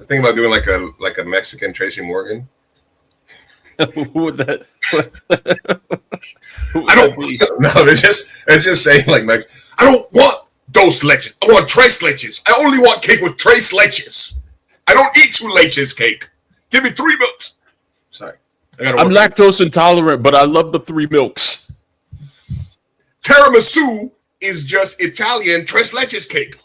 was thinking about doing like a Mexican Tracy Morgan. Who would that? I don't no. It's just saying like Mex. I don't want dos leches. I want tres leches. I only want cake with tres leches. I don't eat 2 leches cake. Give me 3 milks. Sorry, I'm lactose intolerant, but I love the 3 milks. Tiramisu is just Italian tres leches cake.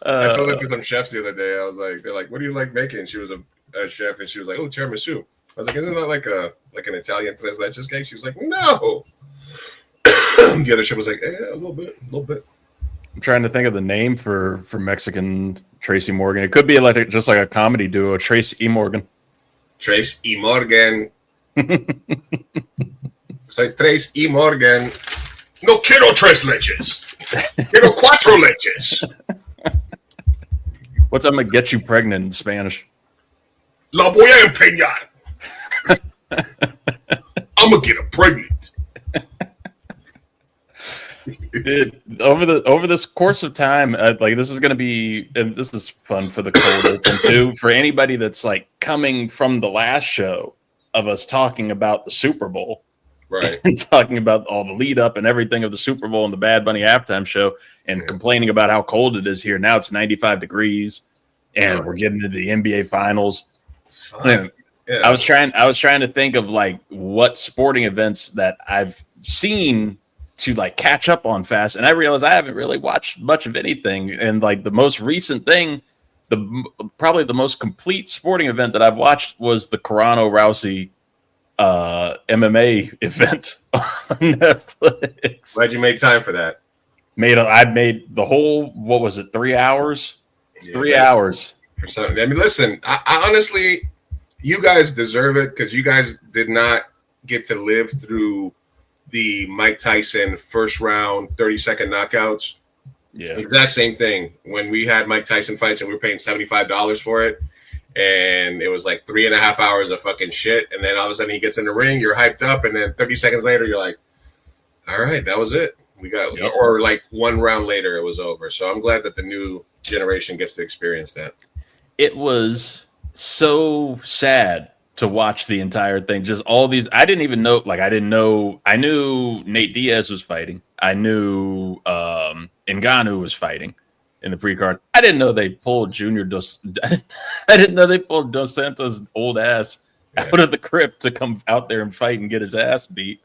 I told it to some chefs the other day. I was like, they're like, what do you like making? She was a chef, and she was like, oh, tiramisu. I was like, isn't that like an Italian tres leches cake? She was like, no. The other chef was like, a little bit. I'm trying to think of the name for Mexican Tracy Morgan. It could be just like a comedy duo, Trace E. Morgan. Trace E. Morgan. Soy Trace E. Morgan. No quiero tres leches. Quiero 4 leches. What's I'm gonna get you pregnant in Spanish? La voy a empeñar. I'm gonna get her pregnant. Dude, over this course of time, like this is gonna be, and this is fun for the cold open too. For anybody that's like coming from the last show of us talking about the Super Bowl, right, and talking about all the lead up and everything of the Super Bowl and the Bad Bunny halftime show, and complaining about how cold it is here. Now it's 95 degrees, and we're getting into the NBA Finals. Yeah. I was trying to think of like what sporting events that I've seen to like catch up on fast, and I realized I haven't really watched much of anything. And like the most recent thing, probably the most complete sporting event that I've watched was the Carano Rousey MMA event on Netflix. Glad you made time for that. I made the whole, what was it, 3 hours? Yeah, 3 hours. For something. I mean, listen, I honestly, you guys deserve it because you guys did not get to live through the Mike Tyson first round 30-second knockouts. Yeah. Exact same thing. When we had Mike Tyson fights and we were paying $75 for it, and it was like 3.5 hours of fucking shit, and then all of a sudden he gets in the ring, you're hyped up, and then 30 seconds later you're like, all right, that was it. We got, or like 1 round later it was over. So I'm glad that the new generation gets to experience that. It was so sad to watch the entire thing. Just all these, I didn't even know, like I knew Nate Diaz was fighting. I knew Ngannou was fighting in the pre-card. I didn't know they pulled I didn't know they pulled Dos Santos' old ass out of the crypt to come out there and fight and get his ass beat.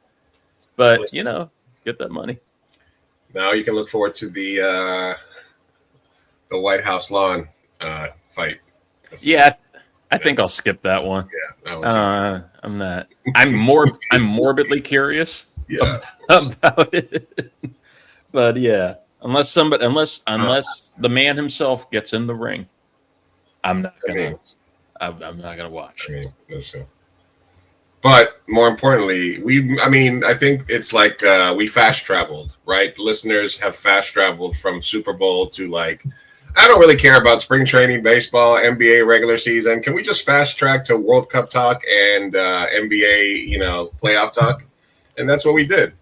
But, get that money. Now you can look forward to the White House lawn fight. I think I'll skip that one. Yeah, that I'm not. I'm morbidly curious about it. But yeah, unless the man himself gets in the ring, I'm not gonna watch. I mean, listen. But more importantly, I think it's like we fast traveled, right? Listeners have fast traveled from Super Bowl to like, I don't really care about spring training, baseball, NBA regular season. Can we just fast track to World Cup talk and NBA, playoff talk? And that's what we did.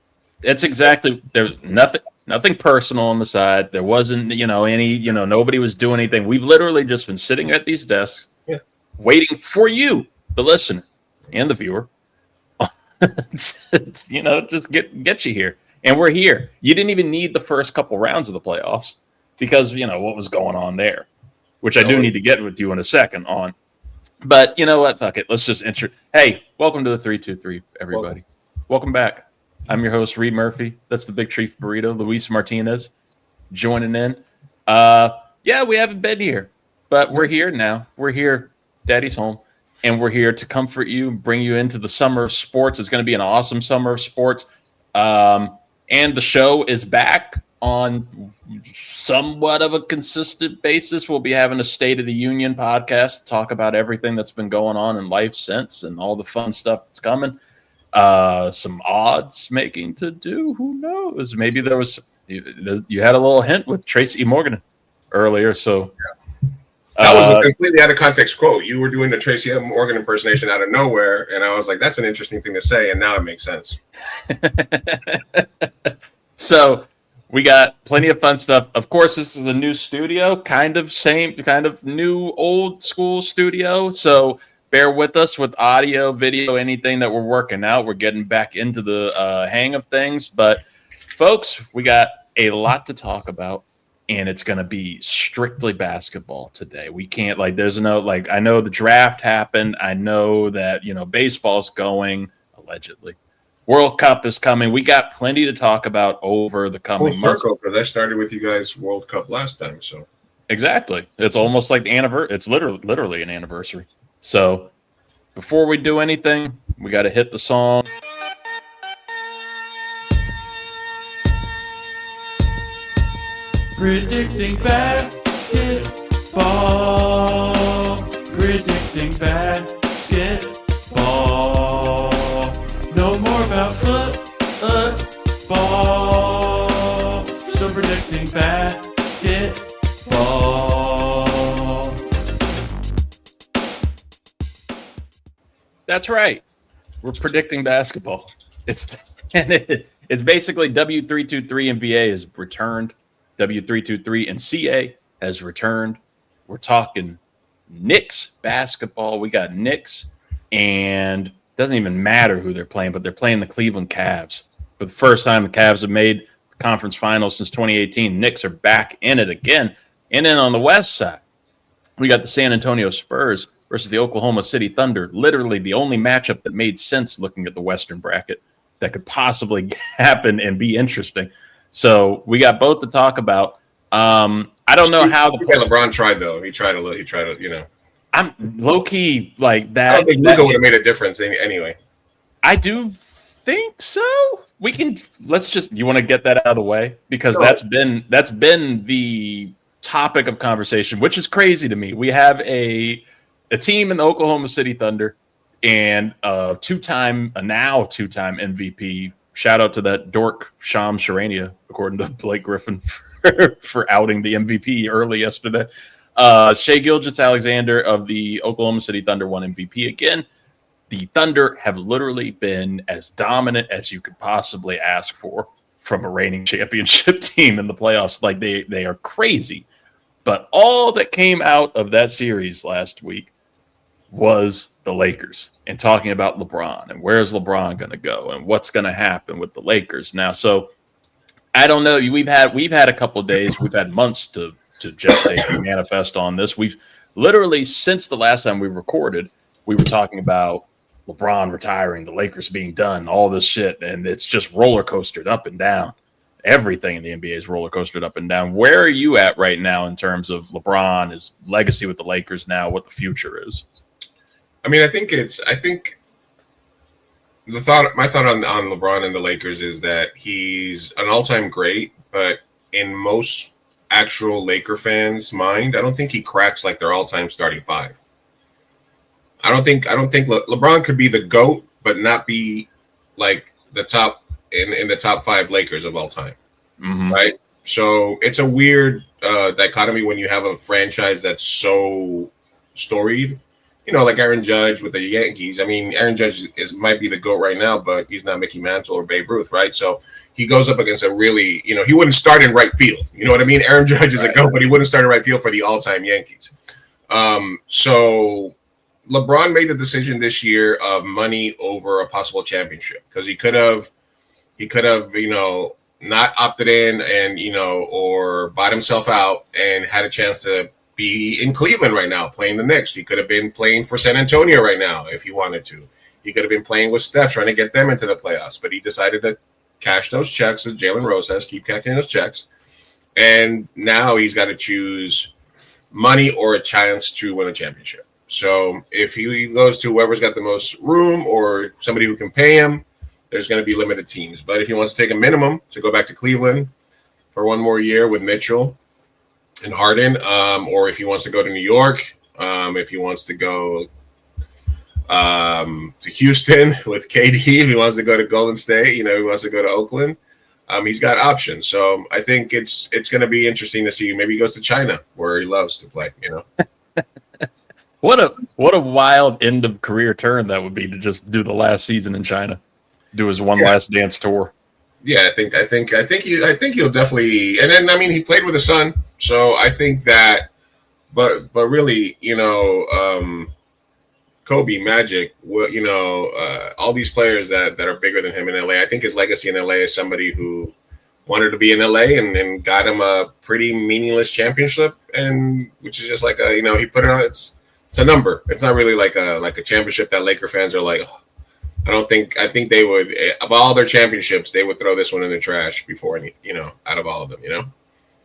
It's exactly, there's nothing personal on the side. There wasn't, nobody was doing anything. We've literally just been sitting at these desks waiting for you, the listener and the viewer. Just get you here. And we're here. You didn't even need the first couple rounds of the playoffs. Because, what was going on there, which I do need to get with you in a second on. But you know what? Fuck it. Let's just Hey, welcome to the 323, everybody. Welcome back. I'm your host, Reed Murphy. That's the Big Chief Burrito, Luis Martinez, joining in. We haven't been here, but we're here now. We're here. Daddy's home. And we're here to comfort you, bring you into the summer of sports. It's going to be an awesome summer of sports. And the show is back on somewhat of a consistent basis. We'll be having a State of the Union podcast to talk about everything that's been going on in life since and all the fun stuff that's coming. Some odds making to do. Who knows? Maybe there was you had a little hint with Tracy Morgan earlier. So that was a completely out of context quote. You were doing the Tracy Morgan impersonation out of nowhere, and I was like, that's an interesting thing to say, and now it makes sense. So We got plenty of fun stuff. Of course, this is a new studio, kind of new old school studio. So bear with us with audio, video, anything that we're working out. We're getting back into the hang of things. But folks, we got a lot to talk about, and it's going to be strictly basketball today. We can't there's no I know the draft happened. I know that, baseball's going allegedly. World Cup is coming. We got plenty to talk about over the coming months. Because I started with you guys World Cup last time, so exactly. It's almost like the anniversary. It's literally an anniversary. So before we do anything, we got to hit the song. Predicting basketball. Predicting basketball. No more about football. So predicting basketball. That's right. We're predicting basketball. It's basically W323 NBA has returned. W323 and CA has returned. We're talking Knicks basketball. We got Knicks, and it doesn't even matter who they're playing, but they're playing the Cleveland Cavs. For the first time, the Cavs have made the conference finals since 2018. Knicks are back in it again. And then on the west side, we got the San Antonio Spurs versus the Oklahoma City Thunder. Literally the only matchup that made sense looking at the Western bracket that could possibly happen and be interesting. So we got both to talk about. I don't know how LeBron tried though. He tried a little. I'm low key like that. I don't think Luka would have made a difference anyway. I do think so. We can. You want to get that out of the way because that's been the topic of conversation, which is crazy to me. We have a team in the Oklahoma City Thunder and a now two-time MVP. Shout out to that dork Shams Charania, according to Blake Griffin, for outing the MVP early yesterday. Shai Gilgeous-Alexander of the Oklahoma City Thunder won MVP again. The Thunder have literally been as dominant as you could possibly ask for from a reigning championship team in the playoffs. Like they are crazy. But all that came out of that series last week was the Lakers and talking about LeBron and where's LeBron going to go and what's going to happen with the Lakers now. So I don't know. We've had a couple of days. We've had months to gestate and manifest on this. We've literally, since the last time we recorded, we were talking about LeBron retiring, the Lakers being done, all this shit. And it's just roller coastered up and down. Everything in the NBA is roller coastered up and down. Where are you at right now in terms of LeBron, his legacy with the Lakers now, what the future is? I mean, I think my thought on LeBron and the Lakers is that he's an all-time great, but in most actual Laker fans' mind, I don't think he cracks like their all-time starting five. I don't think LeBron could be the GOAT, but not be like the top in the top five Lakers of all time. Mm-hmm. Right? So it's a weird dichotomy when you have a franchise that's so storied. Like Aaron Judge with the Yankees. I mean, Aaron Judge might be the GOAT right now, but he's not Mickey Mantle or Babe Ruth, right? So he goes up against a really, he wouldn't start in right field. You know what I mean? Aaron Judge is a GOAT, but he wouldn't start in right field for the all-time Yankees. So LeBron made the decision this year of money over a possible championship because he could have, not opted in and, or bought himself out and had a chance to be in Cleveland right now playing the Knicks. He could have been playing for San Antonio right now if he wanted to. He could have been playing with Steph trying to get them into the playoffs, but he decided to cash those checks as Jalen Rose has, keep cashing those checks. And now he's got to choose money or a chance to win a championship. So if he goes to whoever's got the most room or somebody who can pay him, there's going to be limited teams. But if he wants to take a minimum to go back to Cleveland for one more year with Mitchell and Harden, or if he wants to go to New York, if he wants to go to Houston with KD, if he wants to go to Golden State, he wants to go to Oakland, he's got options. So I think it's going to be interesting to see. Maybe he goes to China where he loves to play, What a wild end of career turn that would be to just do the last season in China, do his one last dance tour. Yeah, I think he'll definitely. And then I mean, he played with his son, so I think that. But really, Kobe, Magic, all these players that are bigger than him in LA. I think his legacy in LA is somebody who wanted to be in LA and got him a pretty meaningless championship, and which is just like he put it on. It's a number. It's not really like a championship that Laker fans are like. Oh, I think they would, of all their championships, they would throw this one in the trash before out of all of them.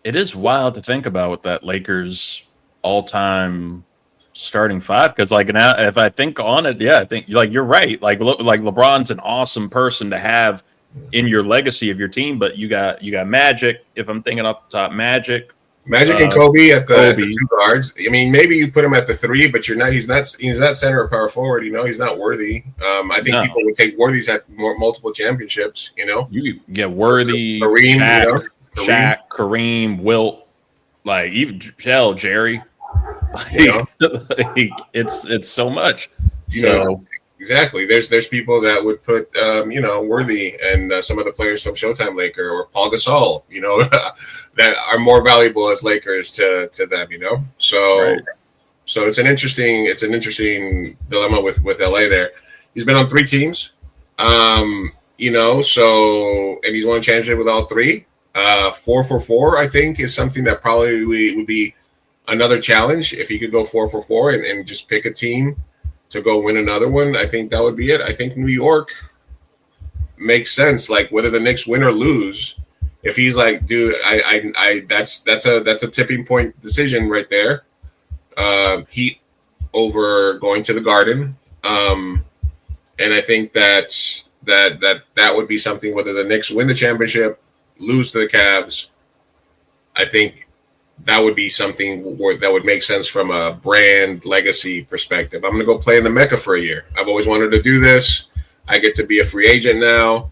It is wild to think about with that Lakers all-time starting five, because like now, if I think on it, yeah, I think like you're right. Like LeBron's an awesome person to have in your legacy of your team, but you got Magic. If I'm thinking off the top, Magic and Kobe at the two guards. I mean, maybe you put him at the three, but you're not. He's not center or power forward. He's not Worthy. I think people would take Worthy's had multiple championships. You get Worthy, Kareem, Shaq, Kareem, Wilt, like even Jerry. It's so much. Exactly. There's people that would put Worthy and some of the players from Showtime Laker or Paul Gasol, that are more valuable as Lakers to them, So right. So it's an interesting dilemma with LA there. He's been on 3 teams. So and he's won a championship with all 3. 4 for 4, I think, is something that probably would be another challenge if he could go 4 for 4 and just pick a team to go win another one. I think that would be it. I think New York makes sense. Like whether the Knicks win or lose, if he's like, dude, that's a tipping point decision right there. Heat over going to the Garden, and I think that would be something. Whether the Knicks win the championship, lose to the Cavs, I think that would be something that would make sense from a brand legacy perspective. I'm going to go play in the Mecca for a year. I've always wanted to do this. I get to be a free agent now.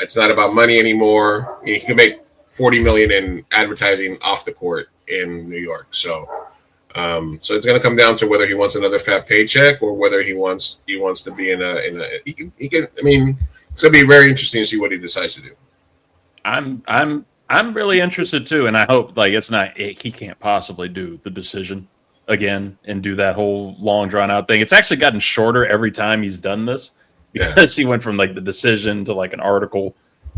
It's not about money anymore. You can make $40 million in advertising off the court in New York. So it's going to come down to whether he wants another fat paycheck or whether he wants to be in a. He can. I mean, it's going to be very interesting to see what he decides to do. I'm really interested too, and I hope it's not he can't possibly do the decision again and do that whole long drawn out thing. It's actually gotten shorter every time he's done this because he went from the decision to an article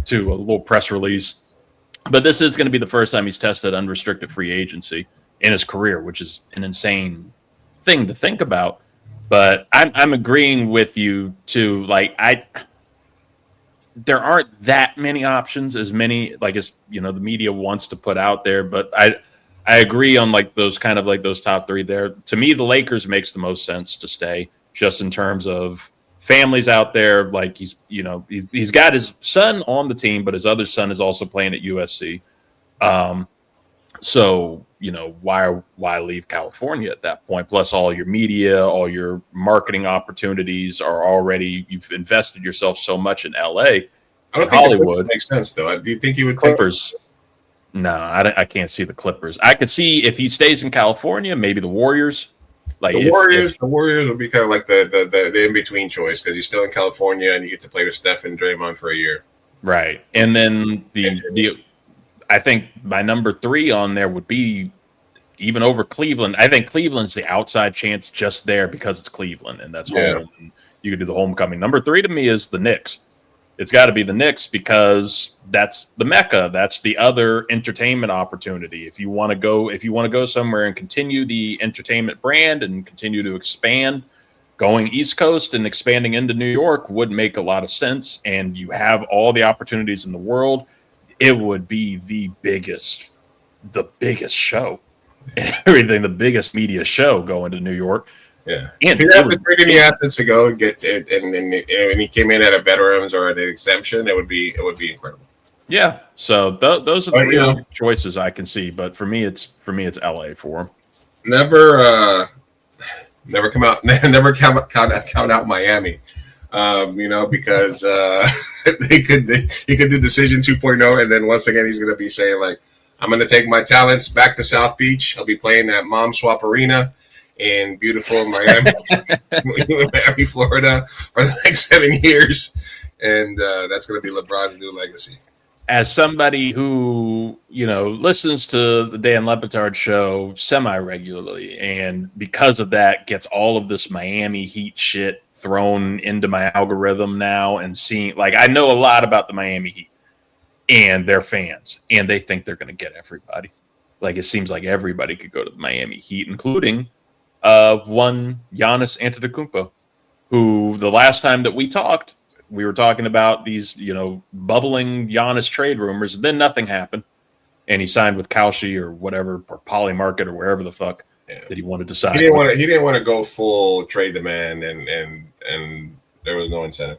to a little press release. But this is going to be the first time he's tested unrestricted free agency in his career, which is an insane thing to think about. But I'm agreeing with you too. There aren't that many options, as many as the media wants to put out there. But I agree on those kind of those top 3 there. To me, the Lakers makes the most sense to stay, just in terms of families out there. He's got his son on the team, but his other son is also playing at USC. So why leave California at that point? Plus, all your media, all your marketing opportunities are already. You've invested yourself so much in LA. I don't think Hollywood makes sense though. Do you think he would Clippers? No, I can't see the Clippers. I could see if he stays in California, maybe the Warriors. The Warriors would be kind of like the in between choice because he's still in California and you get to play with Steph and Draymond for a year. Right, and then I think my number 3 on there would be even over Cleveland. I think Cleveland's the outside chance just there because it's Cleveland and that's home. And you could do the homecoming. Number 3 to me is the Knicks. It's got to be the Knicks because that's the Mecca. That's the other entertainment opportunity. If you want to go somewhere and continue the entertainment brand and continue to expand, going East Coast and expanding into New York would make a lot of sense. And you have all the opportunities in the world. It would be the biggest show and everything, the biggest media show going to New York. Yeah, and if you have to trade any assets to go and get it, and he came in at a veterans or an exemption, it would be incredible. Yeah, so those are the 3 choices I can see, but for me it's LA for him. Never count out Miami. Because he could do Decision 2.0, and then once again he's going to be saying I'm going to take my talents back to South Beach. I'll be playing at Mom Swap Arena in beautiful Miami, Florida, for the next 7 years. and that's going to be LeBron's new legacy. As somebody who, listens to the Dan Le Batard show semi-regularly, and because of that gets all of this Miami Heat shit thrown into my algorithm now, and seeing, like, I know a lot about the Miami Heat and their fans, and they think they're going to get everybody. Like, it seems like everybody could go to the Miami Heat, including one Giannis Antetokounmpo, who the last time that we talked, we were talking about these, bubbling Giannis trade rumors, and then nothing happened. And he signed with Kalshi or whatever, or Polymarket or wherever the fuck that he wanted to sign. He didn't want to go full trade demand, and there was no incentive.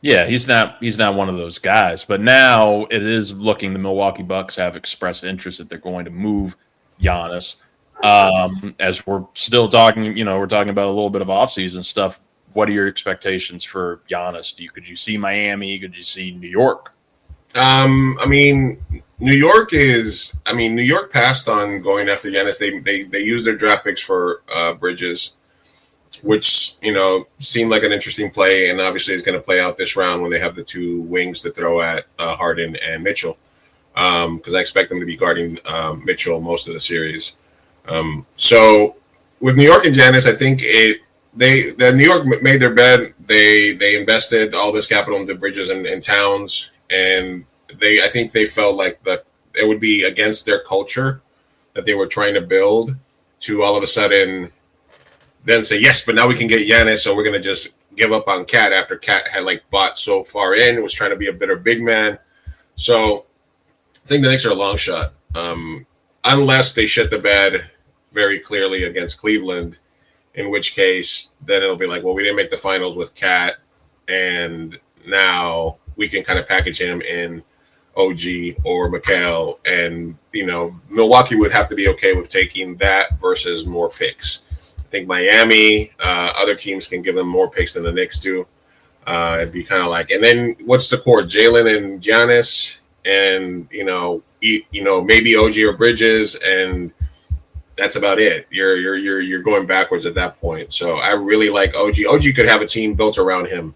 Yeah, he's not one of those guys. But now it is looking, the Milwaukee Bucks have expressed interest that they're going to move Giannis. As we're still talking, we're talking about a little bit of offseason stuff. What are your expectations for Giannis? Could you see Miami? Could you see New York? New York passed on going after Giannis. They used their draft picks for Bridges, which, seemed like an interesting play, and obviously is going to play out this round when they have the two wings to throw at Harden and Mitchell, because I expect them to be guarding Mitchell most of the series. So with New York and Giannis, I think New York made their bed. They invested all this capital into Bridges and Towns, and I think they felt like that it would be against their culture that they were trying to build to all of a sudden then say, yes, but now we can get Giannis, so we're going to just give up on Cat after Cat had bought so far in, was trying to be a better big man. So I think the Knicks are a long shot, unless they shit the bed very clearly against Cleveland, in which case then it'll be like, well, we didn't make the finals with Cat, and now we can kind of package him in OG or Mikal, and Milwaukee would have to be okay with taking that versus more picks. I think Miami, other teams can give them more picks than the Knicks do. It'd be kind of like, and then what's the core? Jalen and Giannis, and maybe OG or Bridges, and that's about it. You're going backwards at that point. So I really like OG. OG could have a team built around him.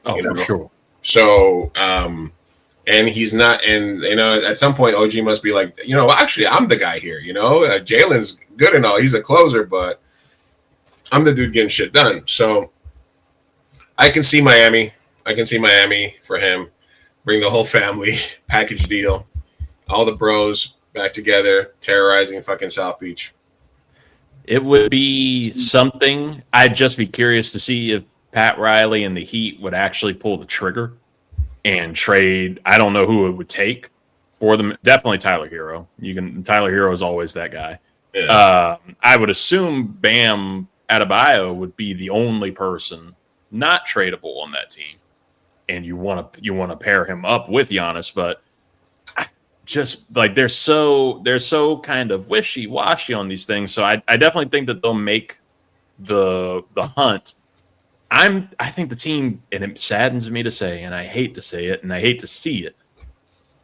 Oh, for sure. So, and he's not, and at some point OG must be like, actually I'm the guy here. Jalen's good and all, he's a closer, but I'm the dude getting shit done. So I can see Miami. For him. Bring the whole family, package deal, all the bros back together, terrorizing fucking South Beach. It would be something. I'd just be curious to see if Pat Riley and the Heat would actually pull the trigger and trade. I don't know who it would take for them. Definitely Tyler Hero. Tyler Hero is always that guy. Yeah. I would assume Bam Adebayo would be the only person not tradable on that team, and you want to pair him up with Giannis, but just like they're so kind of wishy-washy on these things. So I definitely think that they'll make the hunt. I think the team, and it saddens me to say, and I hate to say it, and I hate to see it,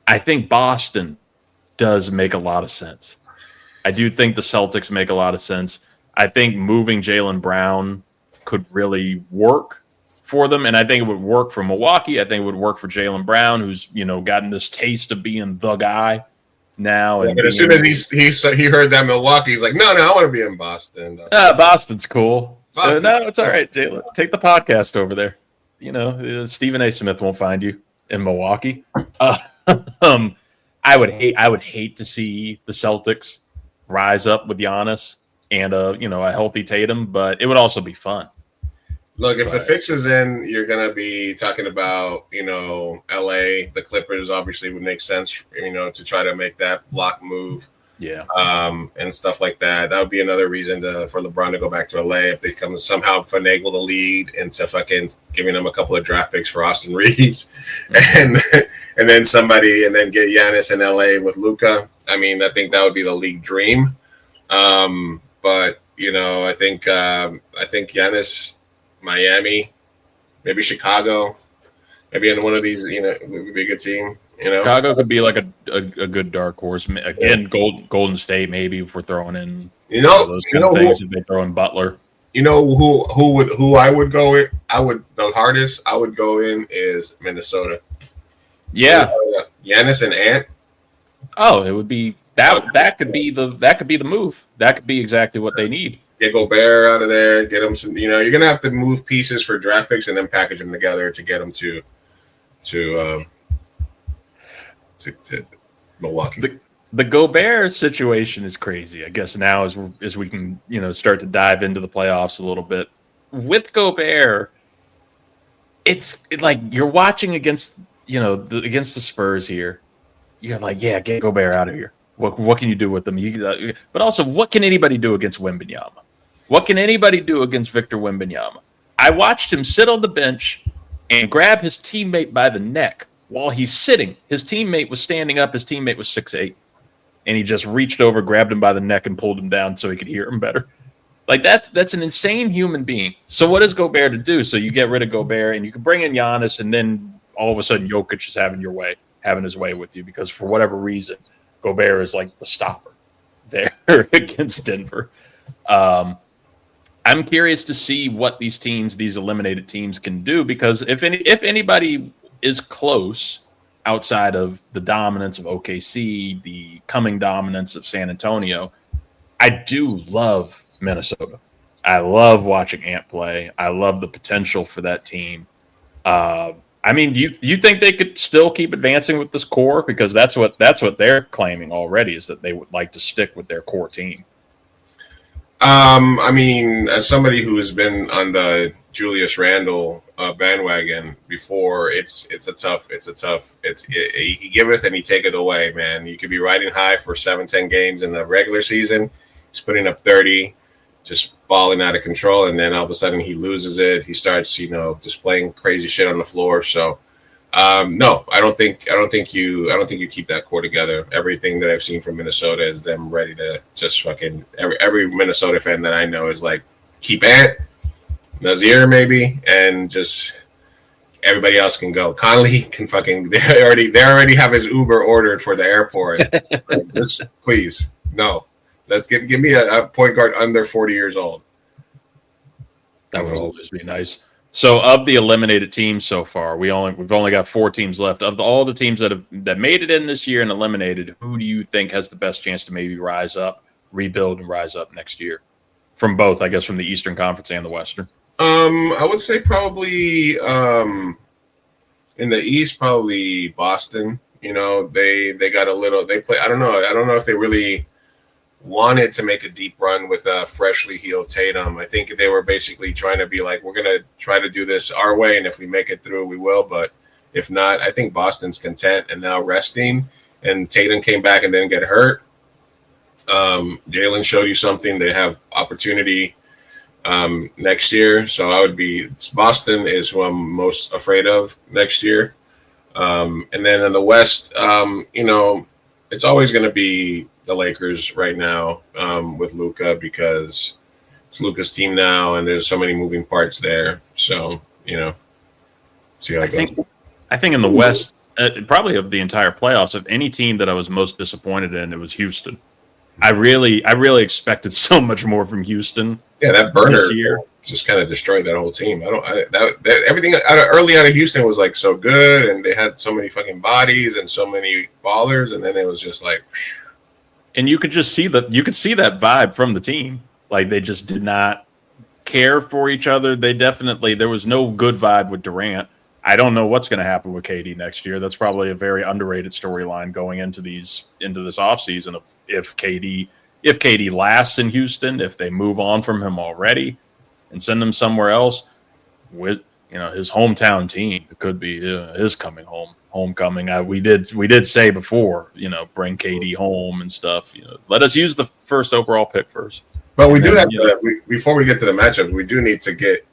I think Boston does make a lot of sense. I do think the Celtics make a lot of sense. I think moving Jalen Brown could really work for them, and I think it would work for Milwaukee. I think it would work for Jalen Brown, who's gotten this taste of being the guy now. And as soon as he heard that Milwaukee, he's like, no, I want to be in Boston. Boston's cool. Boston. No, it's all right, Jalen. Take the podcast over there. Stephen A. Smith won't find you in Milwaukee. I would hate to see the Celtics rise up with Giannis and a healthy Tatum, but it would also be fun. Look, if the fix is in, you're going to be talking about, LA. The Clippers obviously would make sense, to try to make that block move. Yeah. And stuff like that. That would be another reason for LeBron to go back to LA if they come somehow finagle the lead into fucking giving them a couple of draft picks for Austin Reeves and then get Giannis in LA with Luka. I think that would be the league dream. But I think Giannis, Miami, maybe Chicago, maybe in one of these, would be a good team. Chicago could be like a good dark horse. Again, Golden State maybe if we're throwing in those kind of things. If they throw in Butler, You know who I would go in? The hardest I would go in is Minnesota. Yeah. Giannis and Ant. Oh, it would be that could be the move. That could be exactly what they need. Get Gobert out of there. Get them some. You're gonna have to move pieces for draft picks and then package them together to get them to Milwaukee. The Gobert situation is crazy. I guess now as we can start to dive into the playoffs a little bit with Gobert, it's like you're watching against against the Spurs here. You're like, yeah, get Gobert out of here. What can you do with them? But also, what can anybody do against Wembanyama? What can anybody do against Victor Wembanyama? I watched him sit on the bench and grab his teammate by the neck while he's sitting. His teammate was standing up. His teammate was 6'8", and he just reached over, grabbed him by the neck, and pulled him down so he could hear him better. Like that's an insane human being. So what is Gobert to do? So you get rid of Gobert and you can bring in Giannis, and then all of a sudden Jokic is having his way with you because for whatever reason Gobert is like the stopper there against Denver. I'm curious to see what these eliminated teams can do, because if anybody is close outside of the dominance of OKC, the coming dominance of San Antonio, I do love Minnesota. I love watching Ant play. I love the potential for that team. I mean, do you think they could still keep advancing with this core? Because that's what they're claiming already, is that they would like to stick with their core team. I mean, as somebody who has been on the Julius Randle bandwagon before, he giveth and he taketh away, man. You could be riding high for 7-10 games in the regular season. He's putting up 30, just balling out of control, and then all of a sudden he loses it. He starts, displaying crazy shit on the floor. So, no, I don't think you keep that core together. Everything that I've seen from Minnesota is them ready to just fucking every Minnesota fan that I know is like, keep Ant, Nazir maybe, and just everybody else can go. Conley can fucking they already have his Uber ordered for the airport. Like, just please no. Let's give me a point guard under 40 years old. That would always be nice. So, of the eliminated teams so far, we've only got 4 teams left. Of all the teams that made it in this year and eliminated, who do you think has the best chance to maybe rebuild and rise up next year? From both, I guess, from the Eastern Conference and the Western. I would say probably in the East, probably Boston. They got a little. They play. I don't know if they really wanted to make a deep run with a freshly healed Tatum. I think they were basically trying to be like, we're going to try to do this our way, and if we make it through, we will. But if not, I think Boston's content and now resting. And Tatum came back and didn't get hurt. Jalen showed you something. They have opportunity next year. So Boston is who I'm most afraid of next year. And then in the West, it's always going to be the Lakers right now with Luka, because it's Luka's team now, and there's so many moving parts there. So, see how it goes. I think in the West, probably of the entire playoffs, of any team that I was most disappointed in, it was Houston. I really expected so much more from Houston. Yeah, that burner this year just kind of destroyed that whole team. Everything early out of Houston was like so good, and they had so many fucking bodies and so many ballers, and then it was just like. And you could just see that vibe from the team. Like, they just did not care for each other. There was no good vibe with Durant. I don't know what's going to happen with KD next year. That's probably a very underrated storyline going into this offseason, of if KD lasts in Houston, if they move on from him already and send him somewhere else with his hometown team. It could be his homecoming. We did say before, bring KD home and stuff. Let us use the first overall pick first. But we before we get to the matchups, we do need to get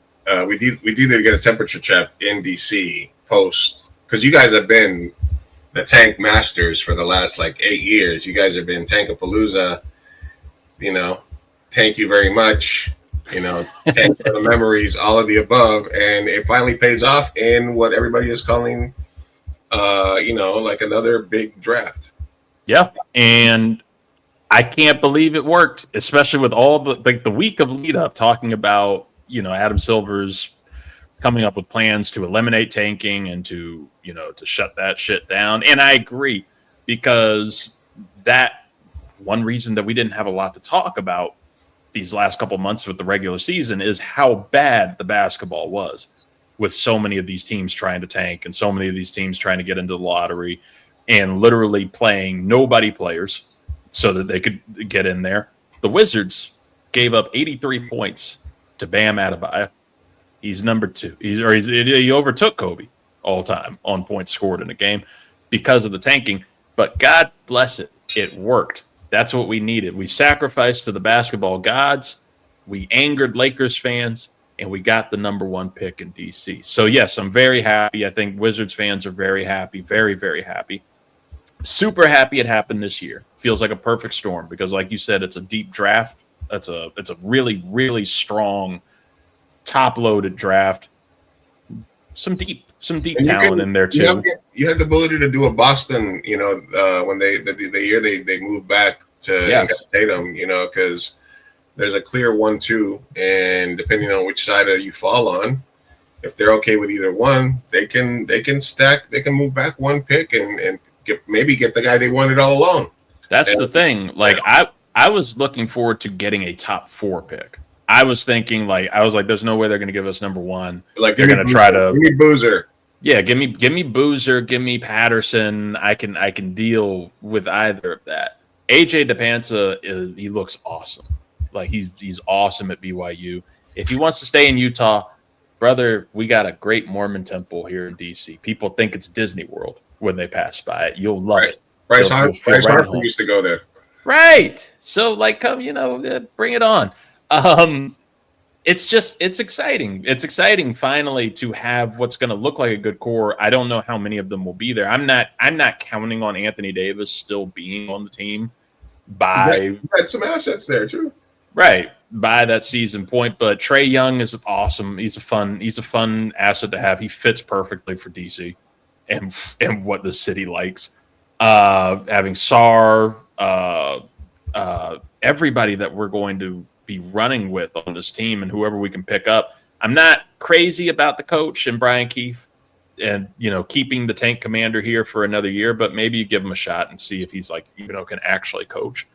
we need to get a temperature check in DC post, because you guys have been the tank masters for the last 8 years. You guys have been Tankapalooza. Thank you very much. Thank for the memories, all of the above, and it finally pays off in what everybody is calling, another big draft. Yeah, and I can't believe it worked, especially with all the week of lead up talking about, Adam Silver's coming up with plans to eliminate tanking and to shut that shit down. And I agree, because that one reason that we didn't have a lot to talk about these last couple months with the regular season is how bad the basketball was, with so many of these teams trying to tank and so many of these teams trying to get into the lottery and literally playing nobody players so that they could get in there. The Wizards gave up 83 points to Bam Adebayo. He's number 2. He overtook Kobe all time on points scored in a game because of the tanking. But God bless it, it worked. That's what we needed. We sacrificed to the basketball gods. We angered Lakers fans, and we got the number 1 pick in DC. So, yes, I'm very happy. I think Wizards fans are very happy, very, very happy. Super happy it happened this year. Feels like a perfect storm because, like you said, it's a deep draft. It's a really, really strong, top-loaded draft. Some deep talent in there too. You have the ability to do a Boston, when the year they moved back to Tatum, because there's a clear 1-2, and depending on which side you fall on, if they're okay with either one, they can stack. They can move back 1 pick and maybe get the guy they wanted all along. That's the thing. Like I was looking forward to getting a top 4 pick. I was thinking there's no way they're going to give us number 1. Like they're going to try to give me Boozer. Yeah, give me Boozer, give me Patterson. I can deal with either of that. AJ DePanza he looks awesome. Like he's awesome at BYU. If he wants to stay in Utah, brother, we got a great Mormon temple here in DC. People think it's Disney World when they pass by it. You'll love it. Bryce Harper used to go there. Right. So come, bring it on. It's exciting. It's exciting finally to have what's going to look like a good core. I don't know how many of them will be there. I'm not counting on Anthony Davis still being on the team you had some assets there too. Right. By that season point, but Trae Young is awesome. He's a fun asset to have. He fits perfectly for DC and what the city likes. Having Sarr, everybody that we're going to be running with on this team and whoever we can pick up. I'm not crazy about the coach and Brian Keefe and, keeping the tank commander here for another year, but maybe you give him a shot and see if he's can actually coach.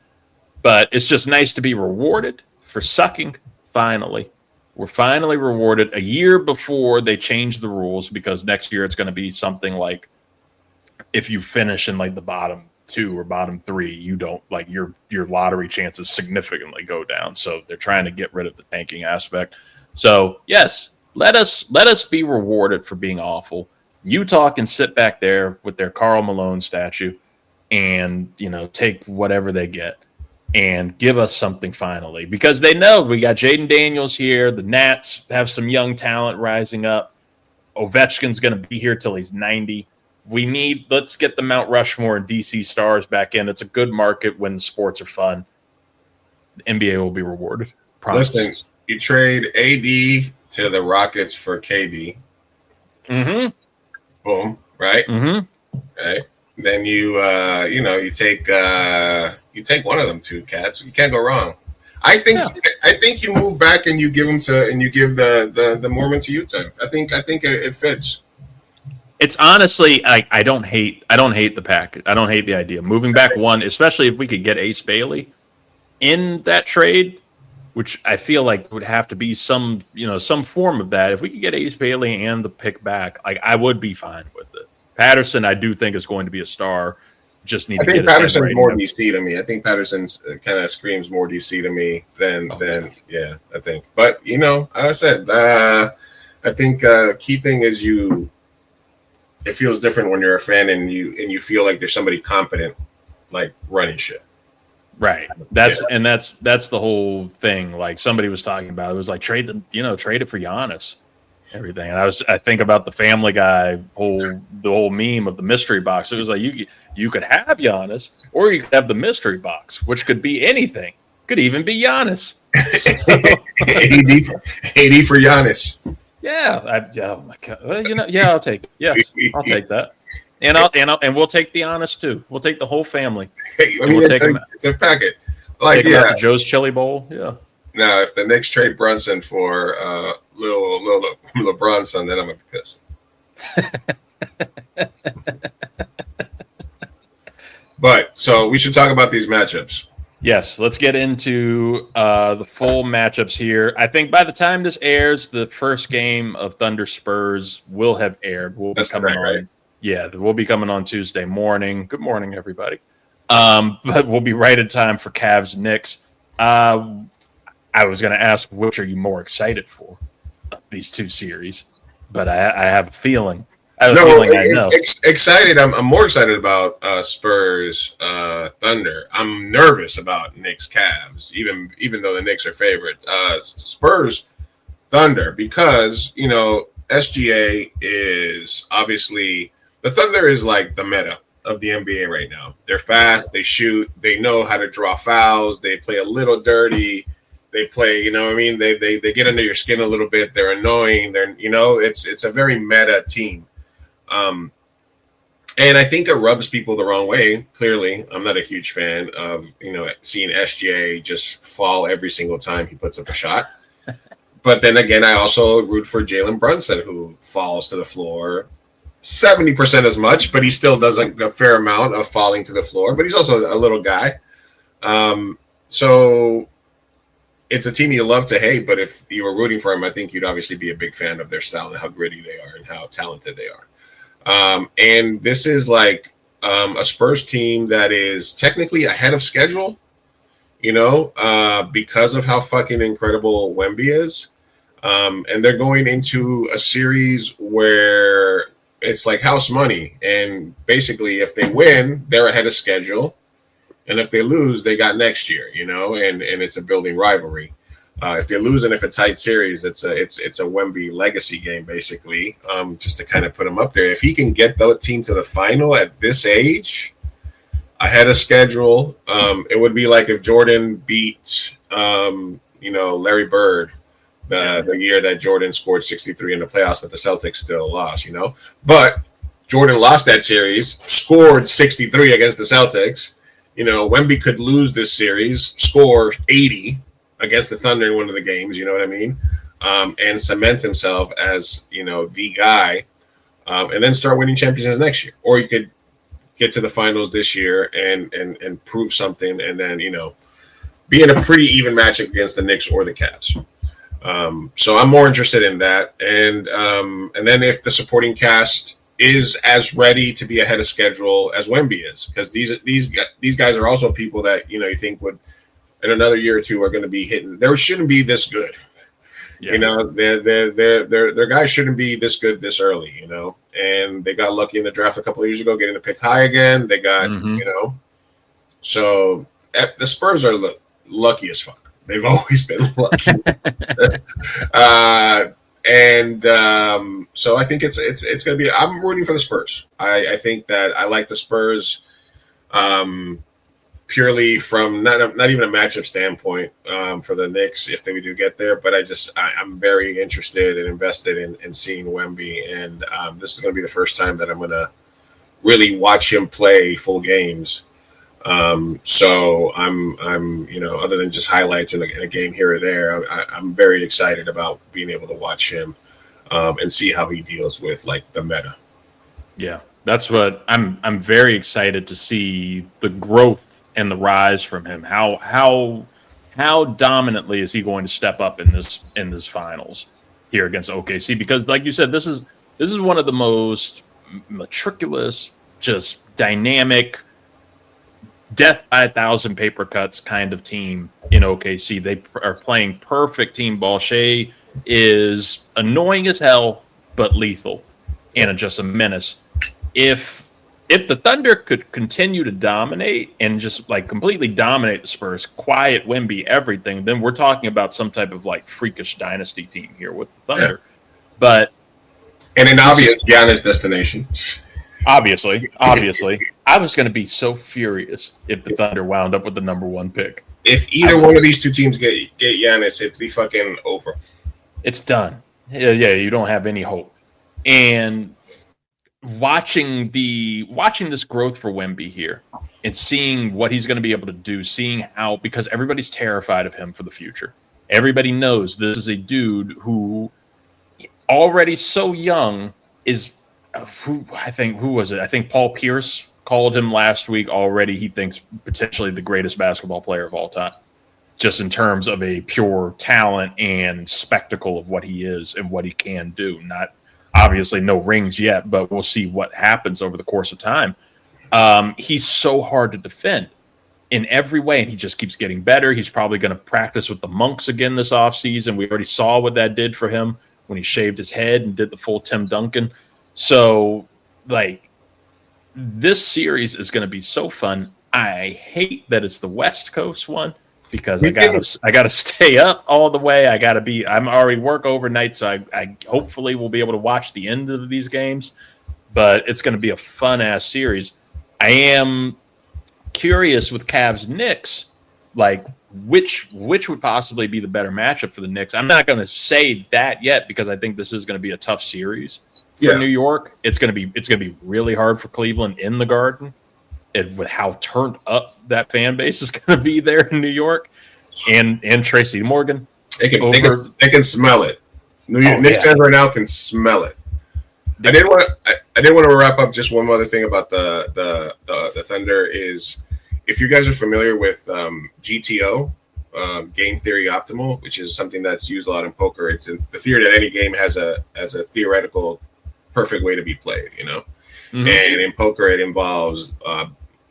But it's just nice to be rewarded for sucking. Finally, we're finally rewarded a year before they change the rules, because next year it's going to be something like if you finish in the bottom 2 or bottom 3, you don't your lottery chances significantly go down. So they're trying to get rid of the tanking aspect. So yes, let us be rewarded for being awful. Utah can sit back there with their Karl Malone statue and take whatever they get and give us something finally, because they know we got Jaden Daniels here. The Nats have some young talent rising up. Ovechkin's going to be here till he's 90. Let's get the Mount Rushmore and DC Stars back in. It's a good market when the sports are fun. The NBA will be rewarded. Promise. Listen, you trade AD to the Rockets for KD. Mm-hmm. Boom. Right. Mm-hmm. Right. Then you take one of them 2 cats. You can't go wrong. I think you move back and you give the Mormon to Utah. I think it fits. It's honestly, I don't hate the package. I don't hate the idea. Moving back 1, especially if we could get Ace Bailey in that trade, which I feel like would have to be some form of that. If we could get Ace Bailey and the pick back, I would be fine with it. Patterson, I do think is going to be a star. Just need to get Patterson's right more now. DC to me. I think Patterson's kind of screams more DC to me than I think. But like I said, I think key thing is it feels different when you're a fan and you feel like there's somebody competent running shit. Right. That's the whole thing. Like somebody was talking about, it was trade it for Giannis. Everything. And I think about the Family Guy the whole meme of the mystery box. It was you could have Giannis, or you could have the mystery box, which could be anything. Could even be Giannis. AD for Giannis. Yeah. Oh my God. Well, I'll take it. Yes, I'll take that. And we'll take the honest too. We'll take the whole family. I mean, it's a packet. Like, take them out to Joe's Chili Bowl. Yeah. Now, if the Knicks trade Brunson for little LeBron son, then I'm gonna be pissed. But so we should talk about these matchups. Yes, let's get into the full matchups here. I think by the time this airs, the first game of Thunder Spurs will have aired. That's tonight, right? Yeah, we'll be coming on Tuesday morning. Good morning, everybody. But we'll be right in time for Cavs Knicks. I was going to ask, which are you more excited for, these two series? But I have a feeling. I know. Excited. I'm more excited about Spurs Thunder. I'm nervous about Knicks Cavs, even though the Knicks are favorite. Spurs Thunder, because SGA is obviously the Thunder is like the meta of the NBA right now. They're fast, they shoot, they know how to draw fouls, they play a little dirty. They play, they get under your skin a little bit. They're annoying. It's a very meta team. And I think it rubs people the wrong way. Clearly, I'm not a huge fan of, seeing SGA just fall every single time he puts up a shot. But then again, I also root for Jalen Brunson, who falls to the floor 70% as much, but he still does a fair amount of falling to the floor. But he's also a little guy. So it's a team you love to hate, but if you were rooting for him, I think you'd obviously be a big fan of their style and how gritty they are and how talented they are. And this is like a Spurs team that is technically ahead of schedule, because of how fucking incredible Wemby is. And they're going into a series where it's like house money. And basically, if they win, they're ahead of schedule. And if they lose, they got next year, and it's a building rivalry. If they lose and if it's a tight series, it's a Wemby legacy game, basically, just to kind of put him up there. If he can get the team to the final at this age, ahead of schedule, it would be like if Jordan beat, Larry Bird the year that Jordan scored 63 in the playoffs, but the Celtics still lost, But Jordan lost that series, scored 63 against the Celtics. Wemby could lose this series, score 80 against the Thunder in one of the games, you know what I mean? And cement himself as, the guy, and then start winning championships next year. Or you could get to the finals this year and prove something and then, be in a pretty even matchup against the Knicks or the Cavs. So I'm more interested in that. And then if the supporting cast is as ready to be ahead of schedule as Wemby is, because these guys are also people that you think would in another year or two are going to be hitting. They shouldn't be this good, Their guys shouldn't be this good this early, And they got lucky in the draft a couple of years ago, getting to pick high again. They got So the Spurs are lucky as fuck. They've always been lucky. So I think it's going to be. I'm rooting for the Spurs. I think that I like the Spurs purely from not even a matchup standpoint for the Knicks if they do get there. But I'm very interested and invested in seeing Wemby, and this is going to be the first time that I'm going to really watch him play full games. So I'm other than just highlights in a game here or there, I'm very excited about being able to watch him and see how he deals with like the meta. Yeah, that's what I'm very excited to see the growth and the rise from him. How dominantly is he going to step up in this finals here against OKC? Because like you said, this is one of the most meticulous, just dynamic, death by 1,000 paper cuts kind of team in OKC. They are playing perfect team ball. Shea is annoying as hell, but lethal and just a menace. If the Thunder could continue to dominate and just like completely dominate the Spurs, quiet Wemby, everything, then we're talking about some type of like freakish dynasty team here with the Thunder. Yeah. But and an obvious Giannis destination. Obviously. I was going to be so furious if the Thunder wound up with the number one pick. If either one of these two teams get Giannis, it'd be fucking over. It's done. Yeah, you don't have any hope. And watching this growth for Wemby here and seeing what he's going to be able to do, seeing how, because everybody's terrified of him for the future. Everybody knows this is a dude who already so young is who was it? I think Paul Pierce called him last week already. He thinks potentially the greatest basketball player of all time, just in terms of a pure talent and spectacle of what he is and what he can do. Not obviously no rings yet, but we'll see what happens over the course of time. He's so hard to defend in every way, and he just keeps getting better. He's probably going to practice with the Monks again this offseason. We already saw what that did for him when he shaved his head and did the full Tim Duncan. So, like, this series is going to be so fun. I hate that it's the West Coast one because I gotta stay up all the way. I'm already work overnight, so I hopefully will be able to watch the end of these games. But it's going to be a fun ass series. I am curious with Cavs Knicks, like which would possibly be the better matchup for the Knicks. I'm not going to say that yet because I think this is going to be a tough series for New York. It's going to be really hard for Cleveland in the Garden, and with how turned up that fan base is going to be there in New York, and Tracy Morgan. They can smell it. Knicks fans right now can smell it. I did want to wrap up just one other thing about the Thunder is, if you guys are familiar with GTO, game theory optimal, which is something that's used a lot in poker. It's in the theory that any game has a theoretical perfect way to be played, you know. Mm-hmm. And in poker, it involves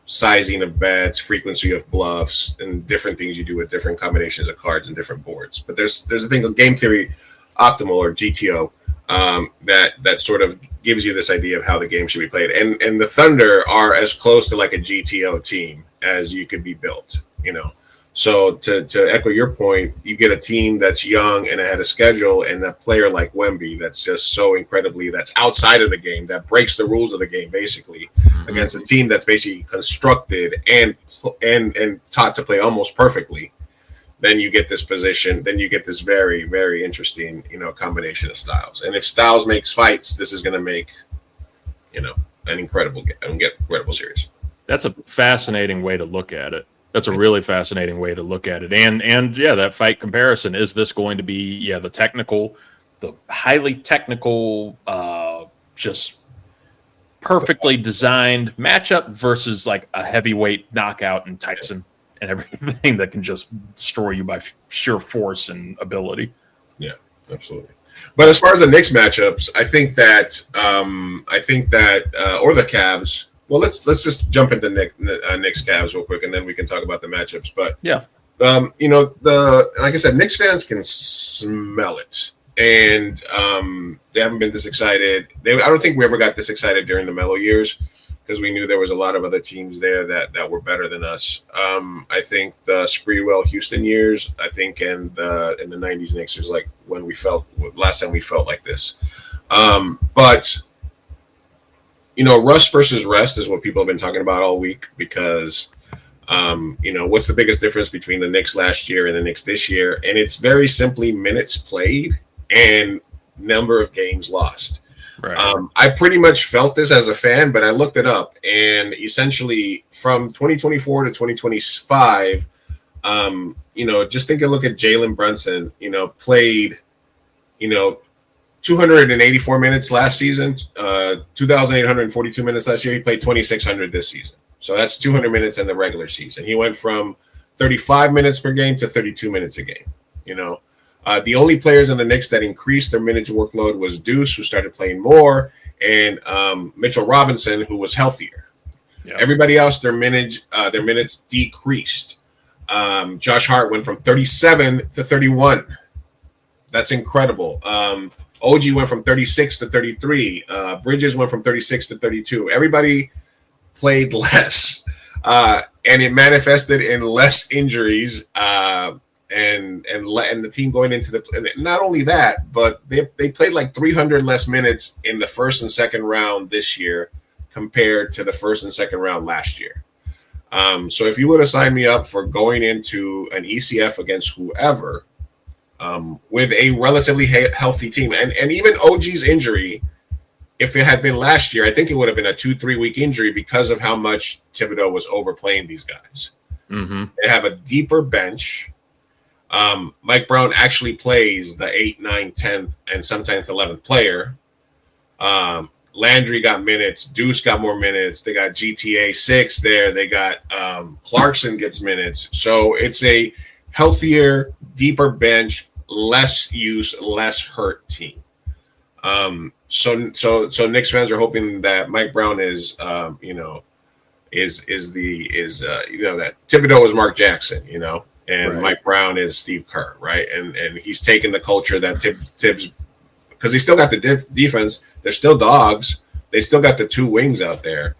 sizing of bets, frequency of bluffs, and different things you do with different combinations of cards and different boards. But there's a thing called game theory optimal, or GTO, that sort of gives you this idea of how the game should be played. And the Thunder are as close to like a GTO team as you could be built, you know. So to echo your point, you get a team that's young and ahead of schedule, and a player like Wemby that's just so incredibly, that's outside of the game, that breaks the rules of the game basically, against a team that's basically constructed and taught to play almost perfectly. Then you get this position. Then you get this very, very interesting, you know, combination of styles. And if styles makes fights, this is going to make, you know, an incredible series. That's a fascinating way to look at it. That's a really fascinating way to look at it. And yeah, that fight comparison, is this going to be, the highly technical, just perfectly designed matchup versus like a heavyweight knockout in Tyson and everything that can just destroy you by sheer force and ability. Yeah, absolutely. But as far as the Knicks matchups, I think that or the Cavs. Well, let's just jump into Knicks Cavs real quick, and then we can talk about the matchups. But yeah, you know, like I said, Knicks fans can smell it, and they haven't been this excited. I don't think we ever got this excited during the Melo years, because we knew there was a lot of other teams there that were better than us. I think the Sprewell Houston years, I think, in the 90s Knicks was like when last time we felt like this. But you know, rust versus rest is what people have been talking about all week, because you know, what's the biggest difference between the Knicks last year and the Knicks this year? And it's very simply minutes played and number of games lost. Right. I pretty much felt this as a fan, but I looked it up, and essentially from 2024 to 2025, you know, just take a look at Jalen Brunson. You know, played, you know, 284 minutes last season, 2,842 minutes last year. He played 2,600 this season. So that's 200 minutes in the regular season. He went from 35 minutes per game to 32 minutes a game, you know. The only players in the Knicks that increased their minutes workload was Deuce, who started playing more, and Mitchell Robinson, who was healthier. Yep. Everybody else, their minutes decreased. Josh Hart went from 37 to 31. That's incredible. OG went from 36 to 33. Bridges went from 36 to 32. Everybody played less, and it manifested in less injuries. And the team going into not only that, but they played like 300 less minutes in the first and second round this year compared to the first and second round last year. So if you would have signed me up for going into an ECF against whoever, with a relatively healthy team, and even OG's injury if it had been last year, I think it would have been a 2-3 week injury because of how much Thibodeau was overplaying these guys. Mm-hmm. They have a deeper bench. Mike Brown actually plays the 8, 9, 10th, and sometimes 11th player. Landry got minutes. Deuce got more minutes. They got GTA 6 there. They got Clarkson gets minutes. So it's a healthier, deeper bench, less use, less hurt team. So Knicks fans are hoping that Mike Brown is that Thibodeau is Mark Jackson, and Right. Mike Brown is Steve Kerr, right? And he's taken the culture that Tibbs, because he still got the defense. They're still dogs. They still got the two wings out there,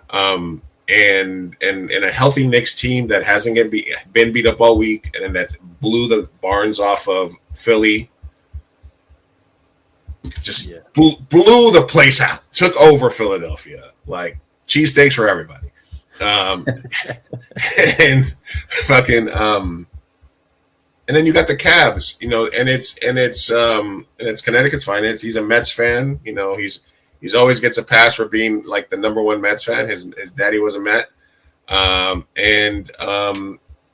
and a healthy Knicks team that hasn't been beat up all week, and that blew the barns off of Philly. Just blew the place out. Took over Philadelphia, like cheesesteaks for everybody. And fucking and then you got the Cavs, and it's Connecticut's finance. He's a Mets fan, he's always gets a pass for being like the number one Mets fan. His daddy was a Met, and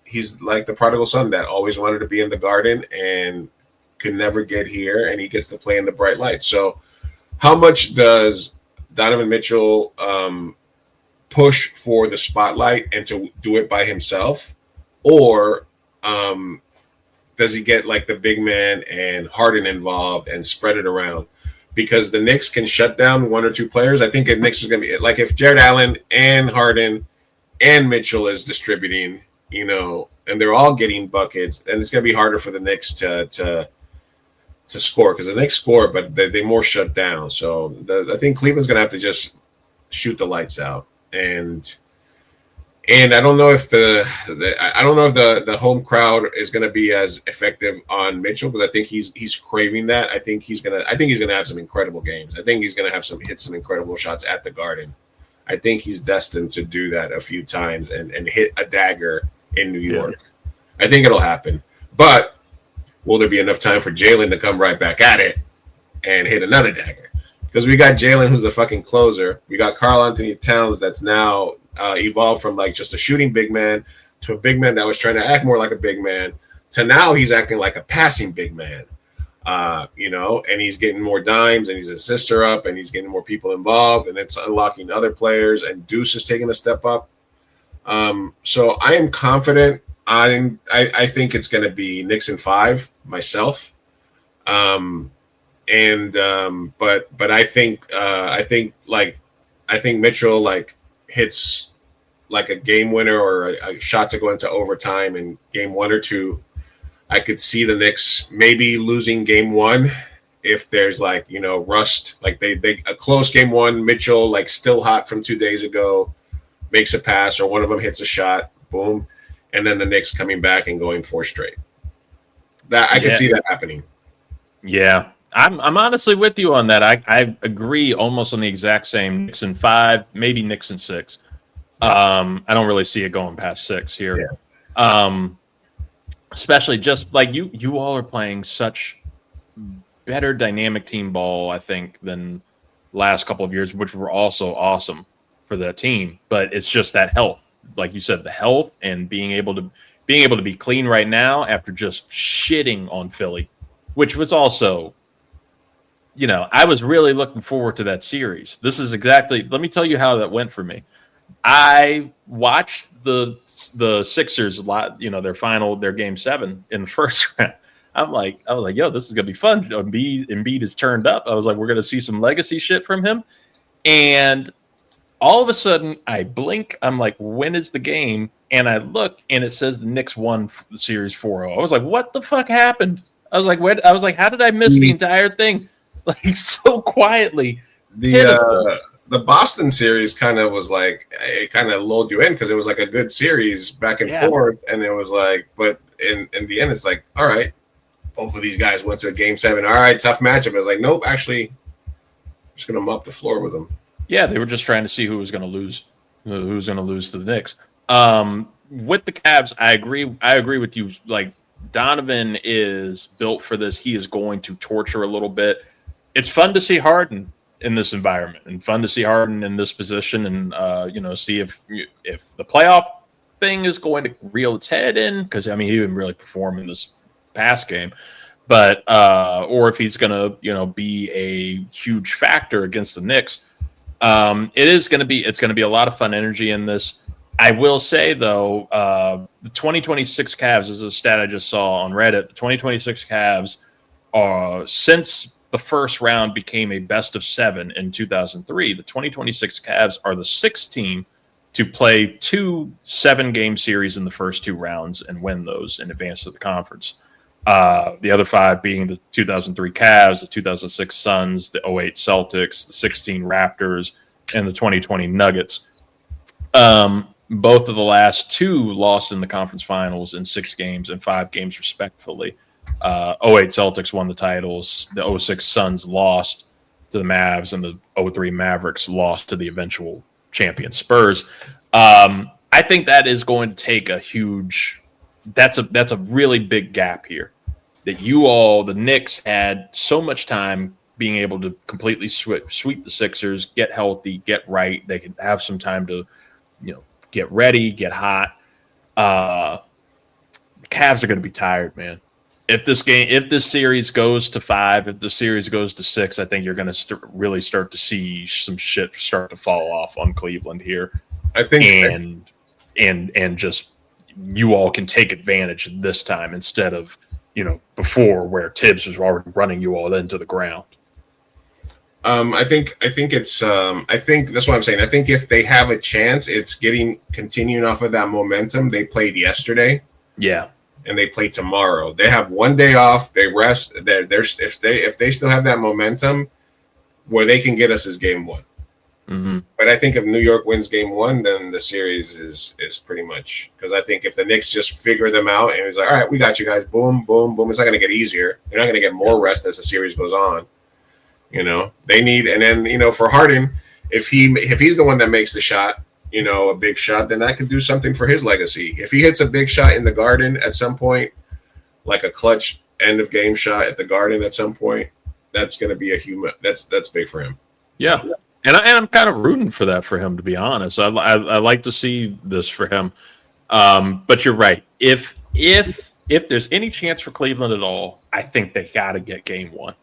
he's like the prodigal son that always wanted to be in the Garden and could never get here, and he gets to play in the bright light. So, how much does Donovan Mitchell push for the spotlight and to do it by himself, or does he get like the big man and Harden involved and spread it around? Because the Knicks can shut down one or two players. I think the Knicks is going to be like if Jared Allen and Harden and Mitchell is distributing, and they're all getting buckets, and it's going to be harder for the Knicks to score, because the Knicks score, but they more shut down. So I think Cleveland's going to have to just shoot the lights out. And I don't know if the home crowd is going to be as effective on Mitchell, because I think he's craving that. I think he's gonna have some incredible games. I think he's gonna have hit some incredible shots at the Garden. I think he's destined to do that a few times and hit a dagger in New York. Yeah. I think it'll happen, but will there be enough time for Jalen to come right back at it and hit another dagger? Because we got Jalen, who's a fucking closer. We got Karl Anthony Towns, that's now evolved from like just a shooting big man to a big man that was trying to act more like a big man to now he's acting like a passing big man, and he's getting more dimes and he's a sister up and he's getting more people involved and it's unlocking other players, and Deuce is taking a step up. So I am confident. I think it's going to be Knicks in 5 myself. But I think Mitchell like hits like a game winner or a shot to go into overtime in game 1 or 2. I could see the Knicks maybe losing game 1 if there's like, rust, like they a close game 1, Mitchell like still hot from 2 days ago makes a pass or one of them hits a shot, boom, and then the Knicks coming back and going 4 straight. That I could see that happening. Yeah. I'm honestly with you on that. I agree almost on the exact same. Knicks in 5, maybe Knicks in 6. I don't really see it going past 6 here. Yeah. Especially just like you all are playing such better dynamic team ball, I think, than last couple of years, which were also awesome for the team. But it's just that health, like you said, the health and being able to be clean right now after just shitting on Philly, which was also. I was really looking forward to that series. This is exactly. Let me tell you how that went for me. I watched the Sixers a lot. Their game 7 in the first round. I was like, yo, this is gonna be fun. Embiid is turned up. I was like, we're gonna see some legacy shit from him. And all of a sudden, I blink. I'm like, when is the game? And I look, and it says the Knicks won the series 4-0. I was like, what the fuck happened? I was like, what? I was like, how did I miss the entire thing? Like so quietly. The Boston series kind of was like it kind of lulled you in because it was like a good series back and forth, and it was like, but in the end, it's like, all right, both of these guys went to a game 7. All right, tough matchup. It's like, nope, actually, I'm just gonna mop the floor with them. Yeah, they were just trying to see who was going to lose to the Knicks. With the Cavs, I agree with you. Like Donovan is built for this. He is going to torture a little bit. It's fun to see Harden in this environment, and fun to see Harden in this position, and see if the playoff thing is going to reel its head in, because I mean he didn't really perform in this past game, but or if he's going to be a huge factor against the Knicks. It's going to be a lot of fun energy in this. I will say though, the 2026 Cavs, this is a stat I just saw on Reddit. The 2026 Cavs are, since the first round became a best of 7 in 2003, the 2026 Cavs are the 6th team to play 2 7-game series in the first 2 rounds and win those and advance to the conference. The other 5 being the 2003 Cavs, the 2006 Suns, the 08 Celtics, the 16 Raptors, and the 2020 Nuggets. Both of the last 2 lost in the conference finals in 6 games and 5 games respectively. 08 Celtics won the titles. The 06 Suns lost to the Mavs, and the 03 Mavericks lost to the eventual champion Spurs. I think that is going to take a huge. That's a really big gap here. That the Knicks had so much time being able to completely sweep the Sixers, get healthy, get right. They could have some time to, get ready, get hot. The Cavs are going to be tired, man. If this series goes to 5, if the series goes to 6, I think you're going to really start to see some shit start to fall off on Cleveland here. I think, and just you all can take advantage this time instead of before, where Tibbs was already running you all into the ground. I think that's what I'm saying. I think if they have a chance, it's continuing off of that momentum. They played yesterday. Yeah. And they play tomorrow. They have one day off. They rest. If they still have that momentum, where they can get us is game 1. Mm-hmm. But I think if New York wins game 1, then the series is pretty much, because I think if the Knicks just figure them out and it's like, all right, we got you guys, boom, boom, boom. It's not going to get easier. They're not going to get more rest as the series goes on. They need, and then for Harden, if he's the one that makes the shot, a big shot, then that could do something for his legacy. If he hits a big shot in the Garden at some point, like a clutch end of game shot at the Garden at some point, that's going to be that's big for him. Yeah. And I'm kind of rooting for that for him, to be honest. I like to see this for him. But you're right. If there's any chance for Cleveland at all, I think they got to get game 1.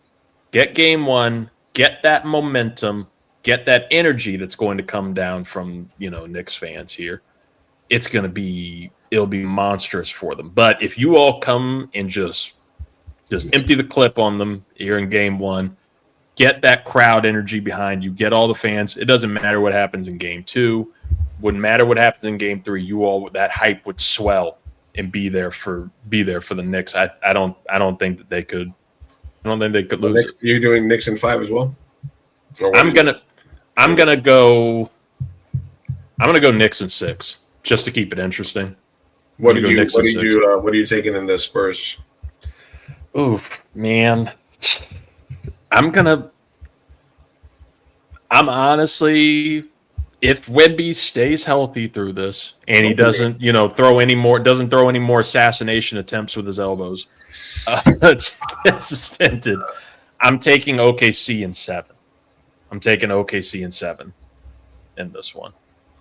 Get game 1, get that momentum, get that energy that's going to come down from, Knicks fans here. It'll be monstrous for them. But if you all come and just empty the clip on them here in game 1, get that crowd energy behind you, get all the fans. It doesn't matter what happens in game 2. Wouldn't matter what happens in game 3. You all, that hype would swell and be there for the Knicks. I don't think that they could. I don't think they could lose. You're doing Knicks in 5 as well? I'm gonna go Knicks in 6 just to keep it interesting. What are you taking in the Spurs? Oof, man. I'm honestly, if Wemby stays healthy through this and he doesn't, throw any more assassination attempts with his elbows, get suspended, I'm taking OKC in 7. I'm taking OKC in 7 in this one.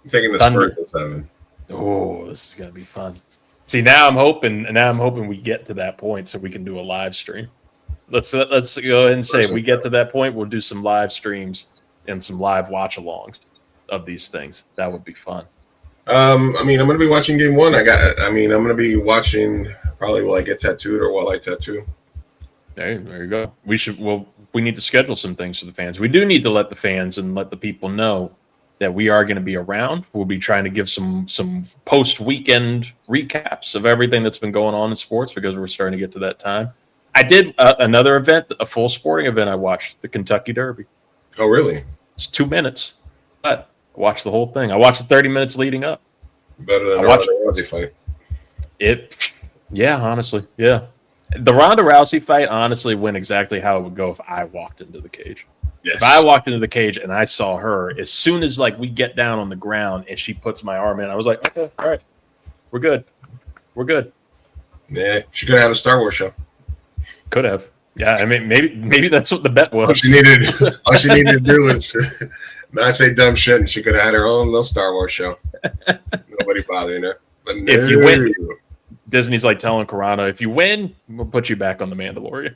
I'm taking the Spurs in 7. Oh, this is gonna be fun. See, now I'm hoping we get to that point so we can do a live stream. Let's go ahead and say if we get to that point, we'll do some live streams and some live watch-alongs of these things. That would be fun. I'm going to be watching game 1. I'm going to be watching probably while I get tattooed or while I tattoo. There you go. We need to schedule some things for the fans. We do need to let the fans and let the people know that we are going to be around. We'll be trying to give some post-weekend recaps of everything that's been going on in sports, because we're starting to get to that time. I did another event, a full sporting event I watched, the Kentucky Derby. Oh, really? It's 2 minutes, but I watched the whole thing. I watched the 30 minutes leading up. Better than the Ronda Rousey fight. Honestly, yeah. The Ronda Rousey fight honestly went exactly how it would go if I walked into the cage. Yes. If I walked into the cage and I saw her, as soon as we get down on the ground and she puts my arm in, I was like, okay, all right, we're good. Yeah, she could have a Star Wars show. Could have. Yeah, I mean, maybe that's what the bet was. All she needed to do was not say dumb shit, and she could have had her own little Star Wars show. Nobody bothering her. But If you win, Disney's like telling Carano, if you win, we'll put you back on the Mandalorian.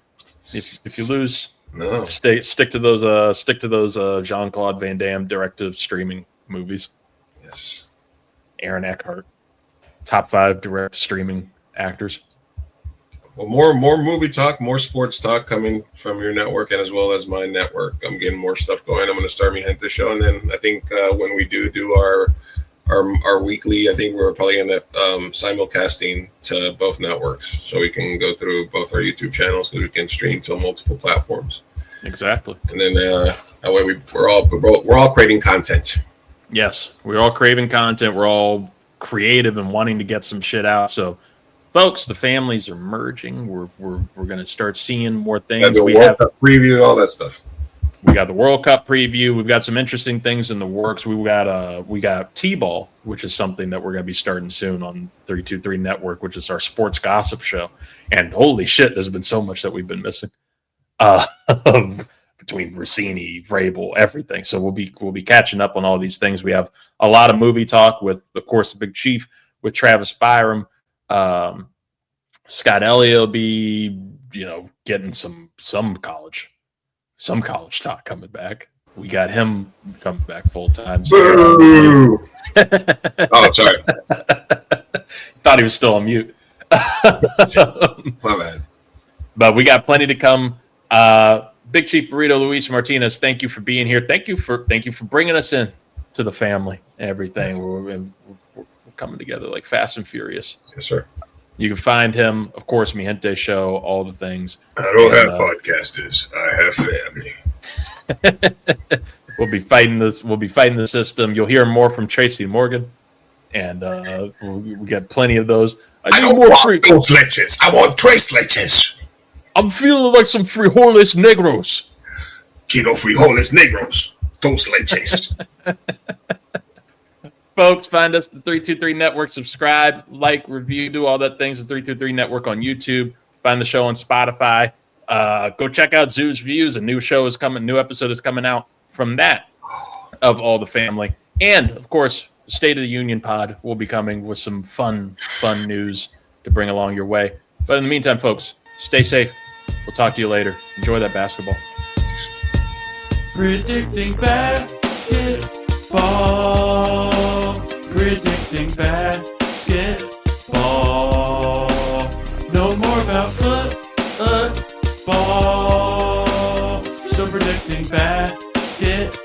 If you lose, no, stick to those Jean-Claude Van Damme directive streaming movies. Yes. Aaron Eckhart, top 5 direct streaming actors. Well, more movie talk, more sports talk coming from your network and as well as my network. I'm getting more stuff going. I'm going to start Mi Gente show, and then I think when we do our weekly, I think we're probably going to simulcasting to both networks, so we can go through both our YouTube channels because we can stream to multiple platforms. Exactly. And then that way we're all creating content. Yes, we're all craving content. We're all creative and wanting to get some shit out. So, folks, the families are merging. We're going to start seeing more things. We have a preview, all that stuff. We got the World Cup preview. We've got some interesting things in the works. We got T-ball, which is something that we're going to be starting soon on 323 Network, which is our sports gossip show. And holy shit, there's been so much that we've been missing. Between Rossini, Vrabel, everything. So we'll be catching up on all these things. We have a lot of movie talk with, of course, the Big Chief, with Travis Byram. Scott Elliott will be, getting some college talk coming back. We got him coming back full time. So, oh, sorry. Thought he was still on mute. My bad. But we got plenty to come. Big Chief Burrito, Luis Martinez, thank you for being here. Thank you for bringing us in to the family and everything. We're coming together like fast and furious. Yes, sir. You can find him, of course, Mi Gente Show, all the things. I don't have podcasters. I have family. We'll be fighting this. We'll be fighting the system. You'll hear more from Tracy Morgan, and we'll get plenty of those. I don't want those leches. I want Trace leches. I'm feeling like some frijoles negros. Quiero frijoles negros. Dos leches. Folks, find us at the 323 Network. Subscribe, like, review, do all that things. The 323 Network on YouTube. Find the show on Spotify. Go check out Zoo's Views. A new show is coming. New episode is coming out from that of All the Family. And, of course, the State of the Union pod will be coming with some fun news to bring along your way. But in the meantime, folks, stay safe. We'll talk to you later. Enjoy that basketball. Predicting basketball. Predicting basketball. Know more about football. So predicting basketball.